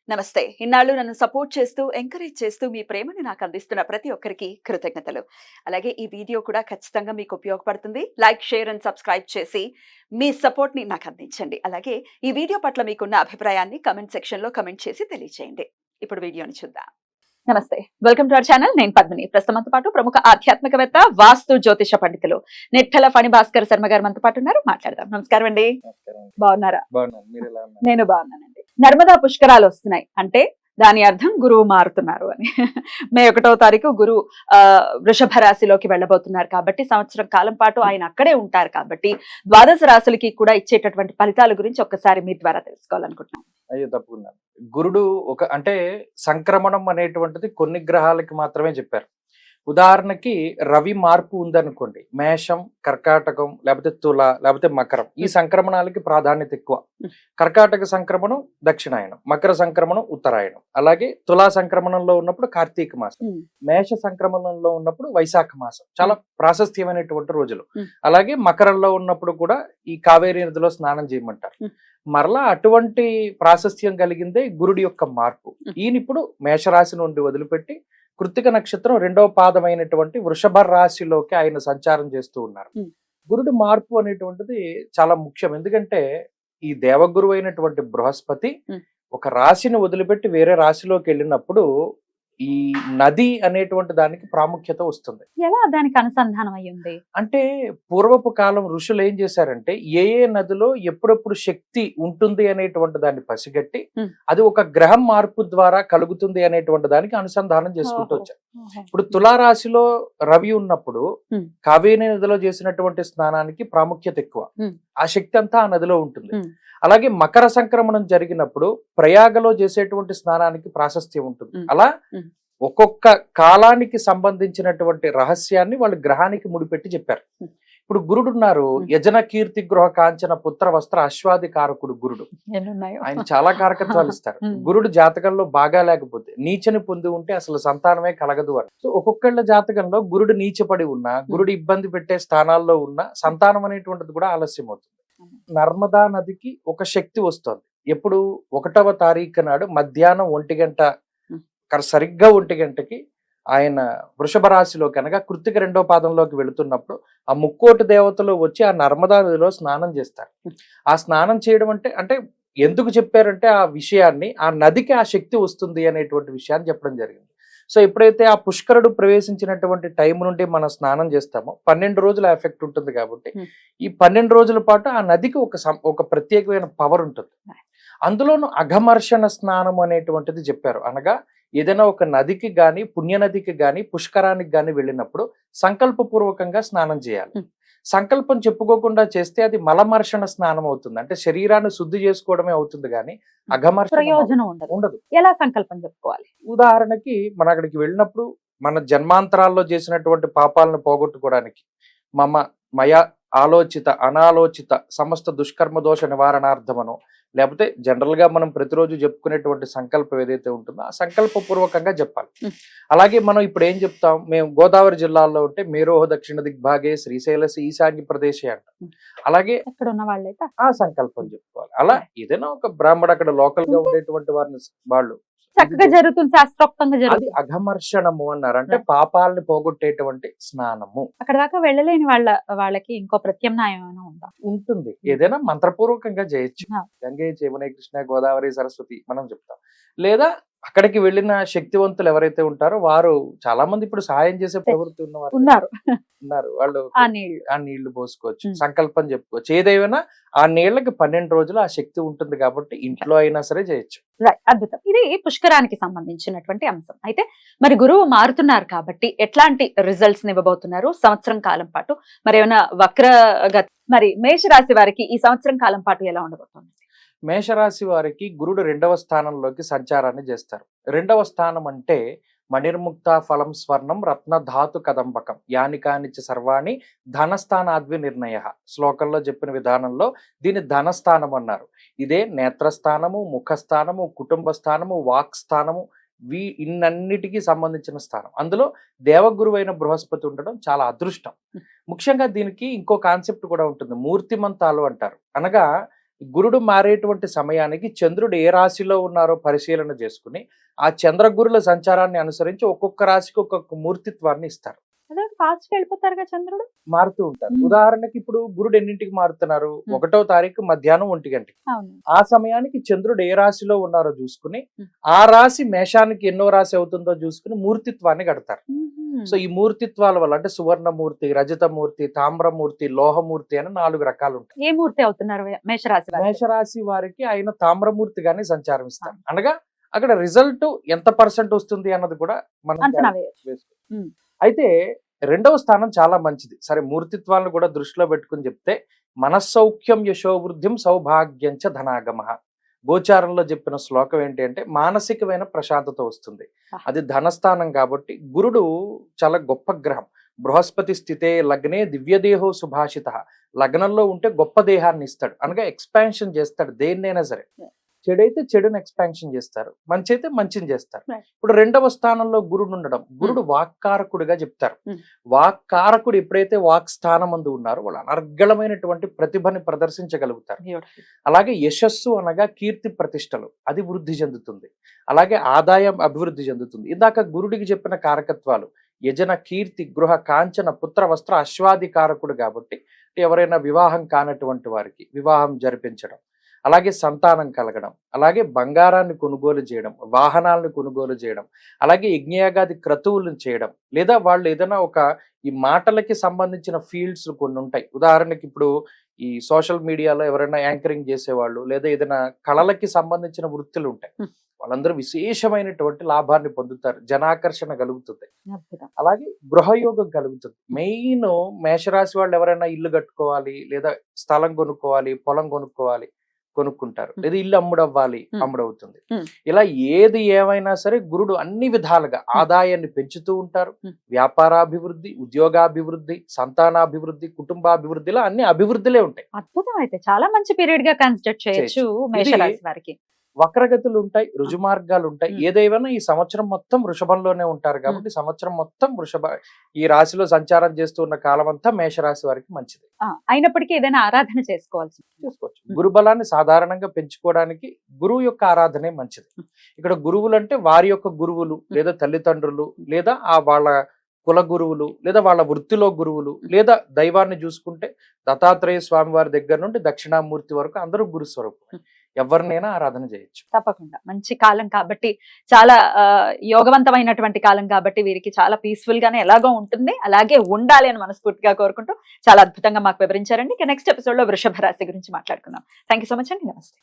నమస్తే. ఇన్నాళ్ళు నన్ను సపోర్ట్ చేస్తూ, ఎంకరేజ్ చేస్తూ మీ ప్రేమని నాకు అందిస్తున్న ప్రతి ఒక్కరికి కృతజ్ఞతలు. అలాగే ఈ వీడియో కూడా ఖచ్చితంగా మీకు ఉపయోగపడుతుంది. లైక్, షేర్ అండ్ సబ్స్క్రైబ్ చేసి మీ సపోర్ట్‌ని నాకు అందించండి. అలాగే ఈ వీడియో పట్ల మీకున్న అభిప్రాయాన్ని కామెంట్ సెక్షన్‌లో కామెంట్ చేసి తెలియజేయండి. ఇప్పుడు వీడియోని చూద్దాం. నమస్తే. Welcome to our channel. నేను పద్మిని. ప్రస్తుతం మనతో పాటు ప్రముఖ ఆధ్యాత్మికవేత్త, వాస్తు జ్యోతిష పండితులు నెట్టెల ఫణి భాస్కర్ శర్మ గారు మనతో పాటు ఉన్నారు. మాట్లాడదాం. నమస్కారం అండి. బాగున్నారా? నేను బాగున్నానండి. నర్మదా పుష్కరాలు వస్తున్నాయి అంటే దాని అర్థం గురువు మారుతున్నారు అని. మే 1వ తారీఖు గురువు వృషభ రాశిలోకి వెళ్ళబోతున్నారు కాబట్టి సంవత్సరం కాలం పాటు ఆయన అక్కడే ఉంటారు కాబట్టి ద్వాదశ రాశులకి కూడా ఇచ్చేటటువంటి ఫలితాల గురించి ఒక్కసారి మీ ద్వారా తెలుసుకోవాలనుకుంటున్నాను. అయ్యో తప్పకుండా. గురుడు అంటే సంక్రమణం అనేటువంటిది కొన్ని గ్రహాలకి మాత్రమే చెప్పారు. ఉదాహరణకి రవి మార్పు ఉందనుకోండి, మేషం, కర్కాటకం, లేకపోతే తుల, లేకపోతే మకరం, ఈ సంక్రమణాలకి ప్రాధాన్యత ఎక్కువ. కర్కాటక సంక్రమణం దక్షిణాయనం, మకర సంక్రమణం ఉత్తరాయణం, అలాగే తులా సంక్రమణంలో ఉన్నప్పుడు కార్తీక మాసం, మేష సంక్రమణంలో ఉన్నప్పుడు వైశాఖ మాసం, చాలా ప్రాశస్త్యమైనటువంటి రోజులు. అలాగే మకరంలో ఉన్నప్పుడు కూడా ఈ కావేరీ నదిలో స్నానం చేయమంటారు. మరలా అటువంటి ప్రాశస్త్యం కలిగిందే గురుడి యొక్క మార్పు. ఈయన ఇప్పుడు మేషరాశి నుండి వదిలిపెట్టి కృత్తిక నక్షత్రం 2వ పాదమైనటువంటి వృషభ రాశిలోకి ఆయన సంచారం చేస్తూ ఉన్నారు. గురుడు మార్పు అనేటువంటిది చాలా ముఖ్యం. ఎందుకంటే ఈ దేవగురు అయినటువంటి బృహస్పతి ఒక రాశిని వదిలిపెట్టి వేరే రాశిలోకి వెళ్ళినప్పుడు ఈ నది అనేటువంటి దానికి ప్రాముఖ్యత వస్తుంది. ఎలా దానికి అనుసంధానం అయ్యింది అంటే పూర్వపు కాలం ఋషులు ఏం చేశారంటే ఏ నదిలో ఎప్పుడెప్పుడు శక్తి ఉంటుంది అనేటువంటి దాన్ని పసిగట్టి అది ఒక గ్రహం మార్పు ద్వారా కలుగుతుంది అనేటువంటి దానికి అనుసంధానం చేసుకుంటూ వచ్చారు. ఇప్పుడు తులారాశిలో రవి ఉన్నప్పుడు కావేరీ నదిలో చేసినటువంటి స్నానానికి ప్రాముఖ్యత ఎక్కువ. ఆ శక్తి అంతా ఆ నదిలో ఉంటుంది. అలాగే మకర సంక్రమణం జరిగినప్పుడు ప్రయాగలో చేసేటువంటి స్నానానికి ప్రాశస్త్యం ఉంటుంది. అలా ఒక్కొక్క కాలానికి సంబంధించినటువంటి రహస్యాన్ని వాళ్ళు గ్రహానికి ముడిపెట్టి చెప్పారు. ఇప్పుడు గురుడు ఉన్నారు, యజన కీర్తి గృహ కాంచన పుత్ర వస్త్ర అశ్వాది కారకుడు గురుడు. ఆయన చాలా కారకత్వాలు ఇస్తారు. గురుడు జాతకంలో బాగా లేకపోతే నీచని పొంది ఉంటే అసలు సంతానమే కలగదు అని. సో ఒక్కొక్కళ్ళ జాతకంలో గురుడు నీచపడి ఉన్నా, గురుడు ఇబ్బంది పెట్టే స్థానాల్లో ఉన్న సంతానం అనేటువంటిది కూడా ఆలస్యం అవుతుంది. నర్మదా నదికి ఒక శక్తి వస్తుంది. ఎప్పుడు 1వ తారీఖు నాడు మధ్యాహ్నం 1 గంట, సరిగ్గా 1 గంటకి ఆయన వృషభ రాశిలోకి అనగా కృత్తిక 2వ పాదంలోకి వెళుతున్నప్పుడు ఆ ముక్కోటి దేవతలు వచ్చి ఆ నర్మదా నదిలో స్నానం చేస్తారు. ఆ స్నానం చేయడం అంటే ఎందుకు చెప్పారంటే ఆ విషయాన్ని, ఆ నదికి ఆ శక్తి వస్తుంది అనేటువంటి విషయాన్ని చెప్పడం జరిగింది. సో ఎప్పుడైతే ఆ పుష్కరుడు ప్రవేశించినటువంటి టైం నుండి మనం స్నానం చేస్తామో 12 రోజుల ఎఫెక్ట్ ఉంటుంది కాబట్టి ఈ 12 రోజుల పాటు ఆ నదికి ఒక ప్రత్యేకమైన పవర్ ఉంటుంది. అందులోనూ అఘమర్షణ స్నానం అనేటువంటిది చెప్పారు. అనగా ఏదైనా ఒక నదికి గాని, పుణ్యనదికి గాని, పుష్కరానికి గాని వెళ్ళినప్పుడు సంకల్పపూర్వకంగా స్నానం చేయాలి. సంకల్పం చెప్పుకోకుండా చేస్తే అది మలమర్షణ స్నానం అవుతుంది. అంటే శరీరాన్ని శుద్ధి చేసుకోవడమే అవుతుంది కానీ అఘమర్షణ ప్రయోజనం ఉండదు. ఎలా సంకల్పం చెప్పుకోవాలి? ఉదాహరణకి మనం అక్కడికి వెళ్ళినప్పుడు మన జన్మాంతరాల్లో చేసినటువంటి పాపాలను పోగొట్టుకోవడానికి మయ ఆలోచిత అనాలోచిత సమస్త దుష్కర్మ దోష నివారణార్థమనో, లేకపోతే జనరల్ గా మనం ప్రతిరోజు చెప్పుకునేటువంటి సంకల్పం ఏదైతే ఉంటుందో ఆ సంకల్ప పూర్వకంగా చెప్పాలి. అలాగే మనం ఇప్పుడు ఏం చెప్తాం, మేము గోదావరి జిల్లాలో ఉంటే మేరోహ దక్షిణ దిగ్భాగే శ్రీశైలసి ఈశాన్య ప్రదేశే అంటాం. అలాగే అక్కడ ఉన్న వాళ్ళైతే ఆ సంకల్పం చెప్పుకోవాలి. అలా ఏదైనా ఒక బ్రాహ్మడు అక్కడ లోకల్ గా ఉండేటువంటి వారిని వాళ్ళు చక్కగా జరుగుతుంది, శాస్త్రోక్తంగా అది అఘమర్షణము అన్నారు. అంటే పాపాలని పోగొట్టేటువంటి స్నానము. అక్కడ దాకా వెళ్ళలేని వాళ్ళకి ఇంకో ప్రత్యామ్నాయం ఉందా? ఉంటుంది. ఏదైనా మంత్రపూర్వకంగా చేయొచ్చు. గంగే యమునే కృష్ణ గోదావరి సరస్వతి మనం చెప్తాం. లేదా అక్కడికి వెళ్ళిన శక్తివంతులు ఎవరైతే ఉంటారో వారు చాలా మంది ఇప్పుడు సహాయం చేసే ప్రవృత్తి ఉన్నారు. వాళ్ళు ఆ నీళ్లు పోసుకోవచ్చు, సంకల్పం చెప్పుకోవచ్చు. ఏదైనా ఆ నీళ్లకి 12 రోజులు ఆ శక్తి ఉంటుంది కాబట్టి ఇంట్లో అయినా సరే చేయొచ్చు. అద్భుతం. ఇది పుష్కరానికి సంబంధించినటువంటి అంశం. అయితే మరి గురువు మారుతున్నారు కాబట్టి ఎట్లాంటి రిజల్ట్స్ ఇవ్వబోతున్నారు సంవత్సరం కాలం పాటు? మరి ఏమైనా వక్రగతి, మరి మేషరాశి వారికి ఈ సంవత్సరం కాలం పాటు ఎలా ఉండబోతుంది? మేషరాశి వారికి గురుడు 2వ స్థానంలోకి సంచారాన్ని చేస్తారు. 2వ స్థానం అంటే మణిర్ముక్త ఫలం స్వర్ణం రత్న ధాతు కదంబకం యానికానిచ సర్వాణి ధనస్థానాద్వి నిర్ణయ. శ్లోకంలో చెప్పిన విధానంలో దీని ధనస్థానం అన్నారు. ఇదే నేత్రస్థానము, ముఖస్థానము, కుటుంబ స్థానము, వాక్ స్థానము, ఇన్నన్నిటికీ సంబంధించిన స్థానం. అందులో దేవగురువైన బృహస్పతి ఉండడం చాలా అదృష్టం. ముఖ్యంగా దీనికి ఇంకో కాన్సెప్ట్ కూడా ఉంటుంది, మూర్తిమంతాలు అంటారు. అనగా గురుడు మారేటువంటి సమయానికి చంద్రుడు ఏ రాశిలో ఉన్నారో పరిశీలన చేసుకుని ఆ చంద్రగురుల సంచారాన్ని అనుసరించి ఒక్కొక్క రాశికి ఒక్కొక్క మూర్తిత్వాన్ని ఇస్తారు, అదే ఫాస్ట్ వెళ్ళిపోతారుగా చంద్రుడు. మారుతూ ఉంటారు. మ్మ్. ఉదాహరణకి ఇప్పుడు గురుడు ఎన్నింటికి మారుతున్నారు? 1వ తారీఖు మధ్యాహ్నం 1 గంటకి. అవును. ఆ సమయానికి చంద్రుడు ఏ రాశిలో ఉన్నారో చూసుకుని మ్మ్. ఆ రాశి మేషానికి ఎన్నో రాశి అవుతుందో చూసుకుని మూర్తిత్వాన్ని కడతారు. సో ఈ మూర్తిత్వాల వల్ల అంటే సువర్ణమూర్తి, రజతమూర్తి, తామ్రమూర్తి, లోహమూర్తి అని 4 రకాలు ఉంటాయి. ఏ మూర్తి అవుతున్నారు మేషరాశి వారు? మేషరాశి వారికి ఆయన తామ్రమూర్తిగానే సంచారం ఇస్తారు. అనగా అక్కడ రిజల్ట్ ఎంత పర్సెంట్ వస్తుంది అన్నది కూడా మనం అంచనా వేయొచ్చు. వేసుకోవచ్చు. మ్మ్. అయితే 2వ స్థానం చాలా మంచిది. సరే, మూర్తిత్వాలను కూడా దృష్టిలో పెట్టుకుని చెప్తే మనస్సౌఖ్యం యశోవృద్ధిం సౌభాగ్యంచ ధనాగమ. గోచారంలో చెప్పిన శ్లోకం ఏంటి అంటే మానసికమైన ప్రశాంతత వస్తుంది. అది ధనస్థానం కాబట్టి గురుడు చాలా గొప్ప గ్రహం. బృహస్పతి స్థితే లగ్నే దివ్యదేహో సుభాషిత. లగ్నంలో ఉంటే గొప్ప దేహాన్ని ఇస్తాడు, అనగా ఎక్స్పాన్షన్ చేస్తాడు దేన్నైనా సరే. చెడైతే చెడుని ఎక్స్పాన్షన్ చేస్తారు, మంచి అయితే మంచిని చేస్తారు. Right. ఇప్పుడు 2వ స్థానంలో గురుడు ఉండడం, గురుడు వాక్కారకుడిగా చెప్తారు. వాక్కారకుడు ఎప్పుడైతే వాక్ స్థానం అందు ఉన్నారో వాళ్ళు అనర్గళమైనటువంటి ప్రతిభని ప్రదర్శించగలుగుతారు. Beautiful. అలాగే యశస్సు అనగా కీర్తి ప్రతిష్టలు అది వృద్ధి చెందుతుంది. అలాగే ఆదాయం అభివృద్ధి చెందుతుంది. ఇందాక గురుడికి చెప్పిన కారకత్వాలు యజన, కీర్తి, గృహ, కాంచన, పుత్ర, వస్త్ర, అశ్వాది కారకుడు కాబట్టి ఎవరైనా వివాహం కానటువంటి వారికి వివాహం జరిపించడం, అలాగే సంతానం కలగడం, అలాగే బంగారాన్ని కొనుగోలు చేయడం, వాహనాలను కొనుగోలు చేయడం, అలాగే యజ్ఞయాగాది క్రతువులను చేయడం, లేదా వాళ్ళు ఏదైనా ఈ మాటలకి సంబంధించిన ఫీల్డ్స్ కొన్ని ఉంటాయి. ఉదాహరణకి ఇప్పుడు ఈ సోషల్ మీడియాలో ఎవరైనా యాంకరింగ్ చేసేవాళ్ళు, లేదా ఏదైనా కళలకి సంబంధించిన వృత్తులు ఉంటాయి, వాళ్ళందరూ విశేషమైనటువంటి లాభాన్ని పొందుతారు, జనాకర్షణ కలుగుతుంది. అద్భుతం. అలాగే గృహయోగం కలుగుతుంది. మెయిన్ మేషరాశి వాళ్ళు ఎవరైనా ఇల్లు కట్టుకోవాలి, లేదా స్థలం కొనుక్కోవాలి, పొలం కొనుక్కుంటారు, లేదా ఇల్లు అమ్ముడవ్వాలి, అమ్ముడవుతుంది. ఇలా ఏది ఏమైనా సరే గురుడు అన్ని విధాలుగా ఆదాయాన్ని పెంచుతూ ఉంటారు. వ్యాపారాభివృద్ధి, ఉద్యోగాభివృద్ధి, సంతానాభివృద్ధి, కుటుంబాభివృద్ధిలో అన్ని అభివృద్ధిలే ఉంటాయి. అద్భుతం. అయితే చాలా మంచి పీరియడ్ గా కన్సిడర్ చేయొచ్చు మేషరాశి వారికి. వక్రగతులు ఉంటాయి, రుజుమార్గాలు ఉంటాయి. ఏదేమైనా ఈ సంవత్సరం మొత్తం వృషభంలోనే ఉంటారు కాబట్టి సంవత్సరం మొత్తం ఈ రాశిలో సంచారం చేస్తూ ఉన్న కాలం అంతా మేషరాశి వారికి మంచిది. అయినప్పటికీ ఏదైనా ఆరాధన చేసుకోవచ్చు. గురుబలాన్ని సాధారణంగా పెంచుకోవడానికి గురువు యొక్క ఆరాధనే మంచిది. ఇక్కడ గురువులు అంటే వారి యొక్క గురువులు, లేదా తల్లిదండ్రులు, లేదా వాళ్ళ కుల గురువులు, లేదా వాళ్ళ వృత్తిలో గురువులు, లేదా దైవాన్ని చూసుకుంటే దత్తాత్రేయ స్వామి వారి దగ్గర నుండి దక్షిణామూర్తి వరకు అందరూ గురు స్వరూపం. ఎవరినైనా ఆరాధన చేయొచ్చు. తప్పకుండా. మంచి కాలం కాబట్టి, చాలా యోగవంతమైనటువంటి కాలం కాబట్టి వీరికి చాలా పీస్ఫుల్ గానే ఎలాగో ఉంటుంది, అలాగే ఉండాలి అని మనస్ఫూర్తిగా కోరుకుంటూ చాలా అద్భుతంగా మాకు వివరించారండి. నెక్స్ట్ ఎపిసోడ్ లో వృషభ రాశి గురించి మాట్లాడుకుందాం. థ్యాంక్ యూ సో మచ్ అండి. నమస్తే.